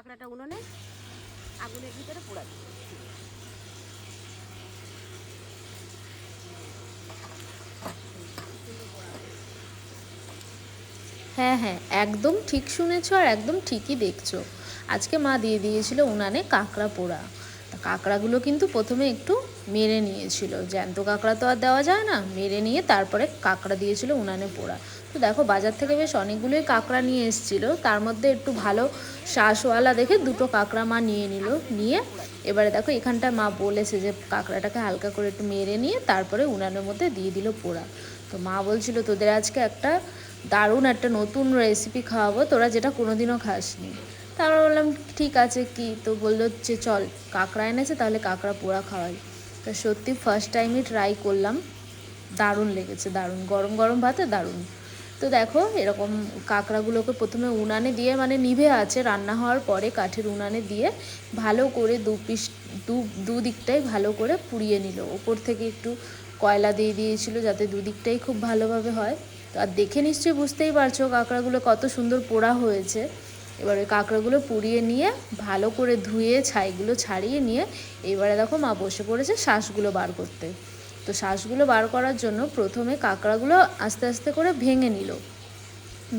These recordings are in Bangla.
কাঁকড়াটা উনুনে আগুনের ভিতরে পোড়া দিই। হ্যাঁ হ্যাঁ, একদম ঠিক শুনেছো আর একদম ঠিকই দেখছো। আজকে মা দিয়ে দিয়েছিল উনানে কাঁকড়া পোড়া। তা কাঁকড়াগুলো কিন্তু প্রথমে একটু মেরে নিয়েছিল, জ্যান্ত কাঁকড়া তো আর দেওয়া যায় না, মেরে নিয়ে তারপরে কাঁকড়া দিয়েছিল উনানে পোড়া। তো দেখো বাজার থেকে বেশ অনেকগুলোই কাঁকড়া নিয়ে এসেছিলো, তার মধ্যে একটু ভালো শ্বাসওয়ালা দেখে দুটো কাঁকড়া মা নিয়ে নিল। নিয়ে এবারে দেখো এখানটা মা বলেছে যে কাঁকড়াটাকে হালকা করে একটু মেরে নিয়ে তারপরে উনানের মধ্যে দিয়ে দিল পোড়া। তো মা বলছিল তোদের আজকে একটা দারুণ একটা নতুন রেসিপি খাওয়াবো, তোরা যেটা কোনোদিনও খাসনি। তারপর বললাম ঠিক আছে কি, তো বললো যে চল কাঁকড়া এনেছে তাহলে কাঁকড়া পোড়া খাওয়াই। তা সত্যি ফার্স্ট টাইমই ট্রাই করলাম, দারুণ লেগেছে, দারুণ গরম গরম ভাতে দারুণ। তো দেখো এরকম কাঁকড়াগুলোকে প্রথমে উনানে দিয়ে, মানে নিভে আছে রান্না হওয়ার পরে কাঠের উনানে দিয়ে ভালো করে দুদিকটাই ভালো করে পুড়িয়ে নিল। ওপর থেকে একটু কয়লা দিয়ে দিয়েছিল যাতে দুদিকটাই খুব ভালোভাবে হয়। তো আর দেখে নিশ্চয়ই বুঝতেই পারছো কাঁকড়াগুলো কত সুন্দর পোড়া হয়েছে। এবার ওই কাঁকড়াগুলো পুড়িয়ে নিয়ে ভালো করে ধুয়ে ছাইগুলো ছাড়িয়ে নিয়ে এবারে দেখো মা বসে পড়েছে শ্বাসগুলো বার করতে। তো শ্বাসগুলো বার করার জন্য প্রথমে কাঁকড়াগুলো আস্তে আস্তে করে ভেঙে নিল,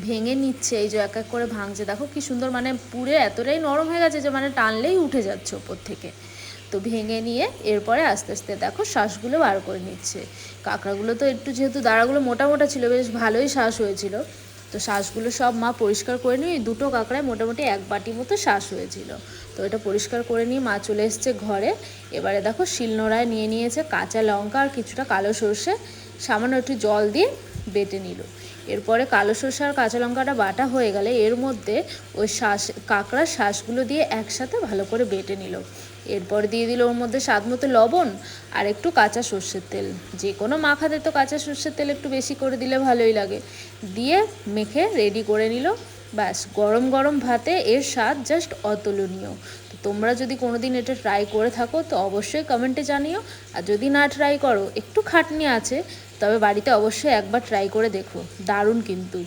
ভেঙে নিচ্ছে, এই যে এক এক করে ভাঙছে, দেখো কি সুন্দর, মানে পুড়ে এতটাই নরম হয়ে গেছে যে মানে টানলেই উঠে যাচ্ছে ওপর থেকে। তো ভেঙে নিয়ে এরপরে আস্তে আস্তে দেখো শ্বাসগুলো বার করে নিচ্ছে। কাঁকড়াগুলো তো একটু যেহেতু দাঁড়াগুলো মোটা মোটা ছিল, বেশ ভালোই শ্বাস হয়েছিল। তো শ্বাসগুলো সব মা পরিষ্কার করে নিয়ে দুটো কাঁকড়ায় মোটামুটি এক বাটি মতো শ্বাস হয়েছিল। তো এটা পরিষ্কার করে নিয়ে মা চলে এসছে ঘরে। এবারে দেখো শিলনোড়ায় নিয়ে নিয়েছে কাঁচা লঙ্কা আর কিছুটা কালো সর্ষে, সামান্য একটু জল দিয়ে বেটে নিল। এরপরে কালো সর্ষে আর কাঁচা লঙ্কাটা বাটা হয়ে গেলে এর মধ্যে ওই কাঁকড়ার শ্বাসগুলো দিয়ে একসাথে ভালো করে বেটে নিল। এরপর দিয়ে দিল ওর মধ্যে স্বাদ মতো লবণ আর একটু কাঁচা সর্ষের তেল। যে কোনো মাখাতে তো কাঁচা সর্ষের তেল একটু বেশি করে দিলে ভালোই লাগে। দিয়ে মেখে রেডি করে নিল। ব্যাস গরম গরম ভাতে এর স্বাদ জাস্ট অতুলনীয়। তো তোমরা যদি কোনো দিন এটা ট্রাই করে থাকো তো অবশ্যই কমেন্টে জানিও। আর যদি না ট্রাই করো, একটু খাটনি আছে, তবে বাড়িতে অবশ্যই একবার ট্রাই করে দেখো, দারুণ কিন্তু।